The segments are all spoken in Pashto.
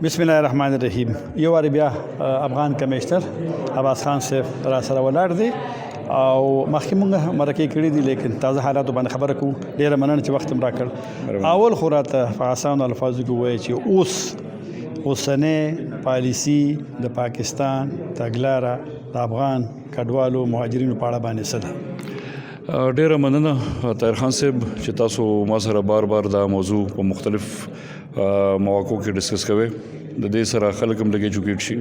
بسم الله الرحمن الرحیم. یو وار بیا افغان کمیشنر عباس خان صاحب را سره ولاړ دی او مخکې مونږ مرکې کړي دي لیکن تازه حالاتو باندې خبره کوو. ډېره مننه چې وخت هم راکړ. اول خو راته په اسانو الفاظو کې ووایي چې اوسنۍ پالیسي د پاکستان تګلاره د افغان کډوالو مهاجرینو په اړه باندې څه ده؟ ډیره مننه طاهر خان صاحب چې تاسو ما سره بار دا موضوع په مختلف مواقعو کې ډسکس کوئ. د دې سره خلک هم لګي چوکیټ شي.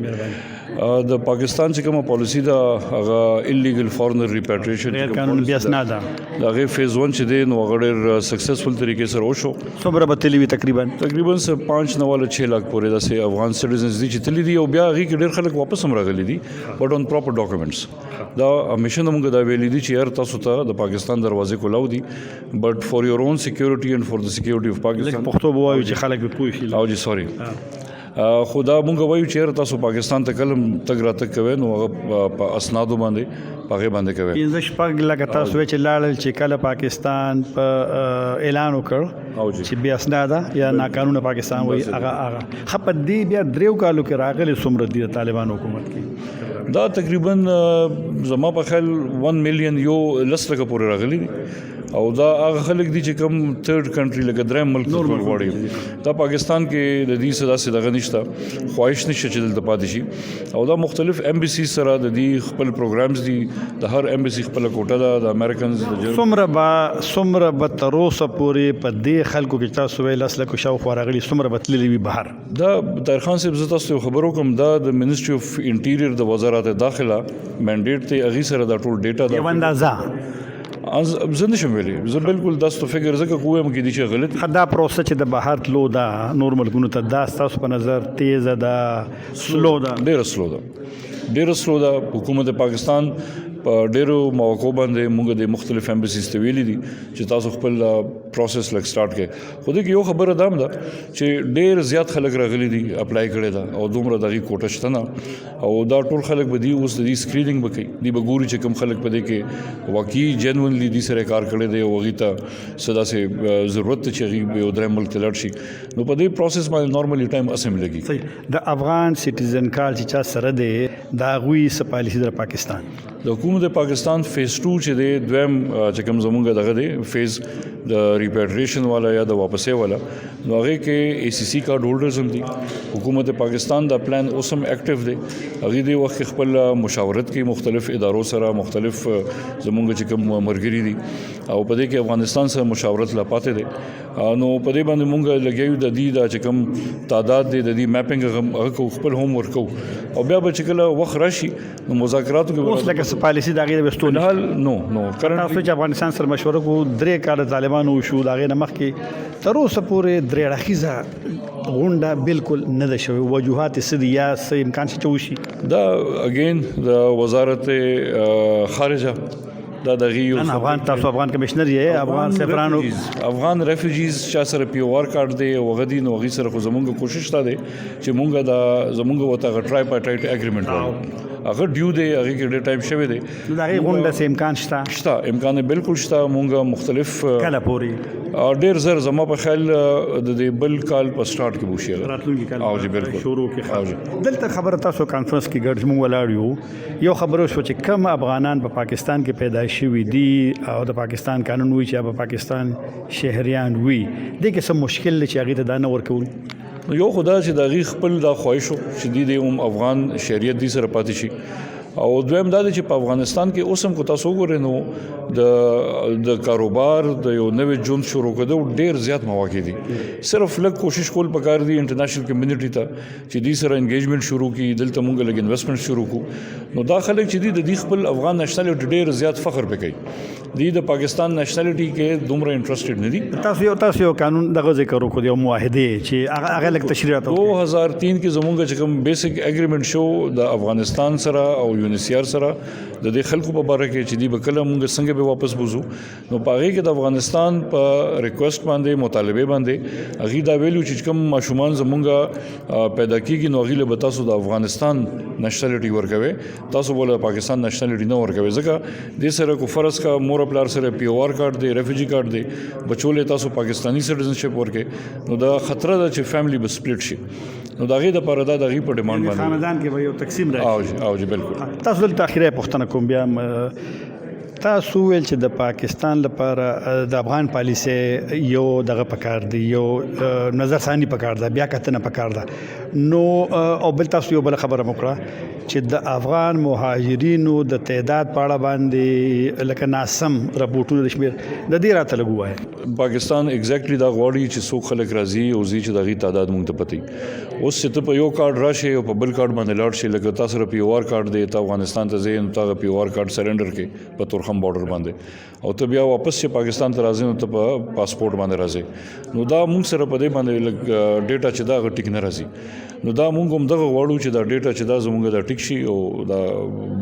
د پاکستان چې کومه پالیسی دا هغه انلیګل فورنر ریپاټریشن غیر قانوني بیا اسناد ده. دا غي فیز 1 چې دی نو هغه سکسسفل طریقې سره وشو. څومره بتلی وی تقریبا 5 نه ولا 6 لک پورې د افغان سټیزنز دي چې تللی دي او بیا غي کې ډېر خلک واپس هم راغلي دي بټ اون پراپر ډاکومېنټس. دا همیشه موږ دا ویلي دي چې هر تاسو ته د پاکستان دروازې کولاو دي بټ فور یور اون سکیورټي اند فور د سکیورټي اف پاکستان. پښتو بوایو چې خلک به پوه شي. او جی سوري خدا مونږ وایو چې تاسو پاکستان ته کلم تګ راتګ کوي نو هغه په اسنادو باندې هغه باندې کوي. پنځه شپږ لکه تاسو چې لاړل چې کله پاکستان په اعلان وکړ چې بیا اسناد یا ناقانونه پاکستان وایي هغه خپ دې بیا دریو کالو کې راغلي څومره دي طالبان حکومت کې دا تقریبا زما په خیال 1 میلیون یو لس لکه پورې راغلي دي او دا هغه خلک دي چې کوم تھرد کنټری لکه دریم ملک ته غواړي. دا پاکستان کې د دې صدا سره غنښت خواهش نشته چې دلته پاتې شي او دا مختلف ایمبیسی سره د دې خپل پروګرامز دي. د هر ایمبیسی خپل کوټه ده د امریکنز څومره به تر اوسه پورې په دې خلکو کې تاسو ویل اصله کو شاو راغلي څومره به تللی وي بهر؟ دا طاهر خان صاحب زه تاسو خبرو کوم دا د منیسټری اف انټیریر د وزارت داخله منډیټ ته اغي سره دا ټول ډیټا دا اندازه زه نشم ویلی. زه بالکل داستو فکر زکه کوم کې دي چې غلط خدا پروسه چې د بهر تلو دا نورمال ګونو ته دا تاسو په نظر تیز ده سلو ده؟ ډېر سلو ده. حکومت پاکستان په ډېرو مواقعو باندې موږ د مختلف ایمبیسیز ته ویلي دي چې تاسو خپل پروسس لک سٹارټ کړئ. خو دې یو خبره دام ده چې ډېر زیات خلک راغلي دي اپلای کړي دا او دومره دغه کوټه شته نه او دا ټول خلک به دي اوس د دې سکرینینګ وکړي. دی به ګوري چې کوم خلک په دې کې واقعي جنونلی دي سره کار کړي دي او غي ته صدا سه ضرورت چې غي یو درې ملک تلل شي نو په دې پروسس باندې نورمالي ټایم اسم لګي. د افغان سټیزن کال چې چا سره دی دا غوي س پالیسی در پاکستان د حکومت پاکستان فیز 2 چې دی دویم چې کوم زمونږ دغه دی فیز د ریپاټریشن والا یا د واپسې والا نو هغه کې ای سی سی کارت هولډرز هم دي. حکومت پاکستان دا پلان اوسم اکټیو دی. هغه دی وخت خپل مشاورت کې مختلف ادارو سره مختلف زمونږ چې کوم مرګري دي او په دې کې افغانستان سره مشاورت لا پاتې دي نو په دې باندې مونږ لګیو د دې دا چې کوم تعداد دی د دې میپینګ هغه خپل هوم ورک او بیا به چې کله وخت راشي نو مذاکراتو کې اوس لکه پالیسی دا غیر وستون نو کرنټ تاسو چې افغانستان سره مشوره کو درې کال طالبانو شو دا غیر مخ کې تر اوسه پورې درې راخیزه غونډه بالکل نه ده شوی. وجوهات سدي یا څه امکان شي چوشي دا اگین د وزارت خارجه دا د غیو افغان کمشنر یې افغان سفرانو افغان ریفیوجیز چې سره پی او آر کارت دی او غدي نو غي سره خو زمونږ کوشش تا دی چې مونږ دا زمونږ وته ټرای پټایټ اګریمنت وایو هغه ډیو دی هغه کې ډېر ټایم شوی دی. دا غي غونډه سه امکان شته امکان بالکل شته. مونږ مختلف کله پوری ډېر زر زما په خیال د دې بل کال په سٹارټ کې بوشي راتلونکي کال او جی بالکل شروع کې دلته خبره تاسو کانفرنس کې ګرځ مونږ ولاړ یو خبره شو چې کم افغانان په پاکستان کې پیدا شوي دي او د پاکستان قانون وی چې په پاکستان شهريان وي د کې څه مشکل چې هغه ته دا نه ورکول. یو خدا چې د غي خپل دا خواهشو چې د افغان شریعت دي سره پاتې شي او دویم دا چې په افغانستان کې اوسم کو تاسو ګورئ نو د کاروبار د یو نوې ژوند شروع کېدو ډېر زیات مواقع دي. صرف لږ کوشش کول پکار دي انټرنیشنل کمیونټي ته چې دې سره انګیجمنت شروع کړي دلته مونږ لګ انویسټمنٹ شروع کو نو دا خلک چې د دې خپل افغان نېشنل ډېر زیات فخر وکړي. د پاکستان نېشنلټي کې دومره انټرېسټډ نه دي. تاسو یو قانون دغه ذکر وکړو د معاهده چې هغه لک تشریح راته 2003 کې زمونږ چې کوم بیسیک اګریمنت شو د افغانستان سره او یونیسیار سره د دې خلکو په اړه کې چې دی بکله مونږ څنګه به واپس بوزو نو پاره کې د افغانستان په ریکوست باندې مطالبه باندې اغي دا ویلو چې کوم ماشومان زمونږ پیدا کیږي نو اغي له تاسو د افغانستان نېشنلټي ورکوي تاسو بوله پاکستان نېشنلټي نه ورکوي ځکه د سره کو فرض کا مور پلار سره پی او آر کارت دی ریفیوجی کارت دی بچولې تاسو پاکستانی سټیزنشپ ورکې نو دا خطر ده چې فیملی به سپلیټ شي نو د هغې دپاره دا د هغې په ډیمانډ باندې خاندان کې به یو تقسیم راشي. او جی بالکل. تاسو دلته اخیری پوښتنه کوم بیا تاسو ویل چې د پاکستان لپاره د افغان پالیسي یو دغه پکار دی، یو نظر ثاني پکار ده، بیا کتنه پکار ده. نو او بل تاسو یو بل خبره وکړه چې د افغان مهاجرینو د تعداد په اړه باندې لکه ناسم راپورټونه د شمیر د دې راته لګو وایي. پاکستان ایگزیکټلی دا غواړي چې څوک خلک راځي او زی چې د هغې تعداد مونږ ته پته اوس چې ته په یو کارډ راشي او په بل کارډ باندې لاړ شي، لکه تا سره پی او آر کارډ دی، ته افغانستان ته ځې نو تا هغه پی او آر کارډ سرنډر کړې په تورخم بارډر باندې او ته بیا واپس چې پاکستان ته راځې نو ته په پاسپورټ باندې راځې. نو دا مونږ سره په دې باندې لږ ډیټا چې دا هغه ټیک نه راځي. نو دا مونږ هم دغه غواړو چې دا ډیټا چې دا زمونږ دا ټیک شي او دا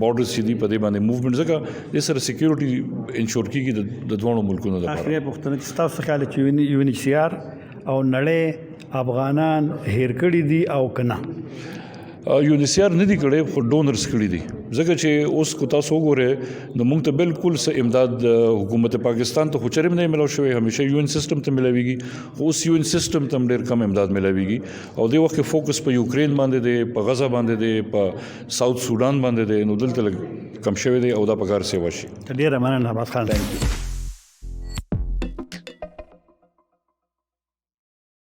بارډر چې دي په دې باندې موومېنټ ځکه دې سره سکیورټي انشور کیږي د دوه ملکونو لپاره. اخیری پوښتنه چې تاسو خیال چې یو ان ایچ سی آر او نړۍ افغانان هیر کړي دي او کنه؟ یونیسیار نه دی کړی خو ډونرز کړي دي، ځکه چې اوس کو تاسو وګورئ نو موږ ته بالکل څه امداد حکومت پاکستان ته خو چرېم نه ملو شوی، همیشه یو ان سیستم ته ملاویږي، خو اوس یو ان سیستم ته ډېر کم امداد ملاویږي او د وخت فوکس په یوکرین باندې دی، په غزه باندې دی، په ساوث سودان باندې دی. نو دلته کم شوی دی او دا په کار سی وشي. ډېره مننه عباس خان.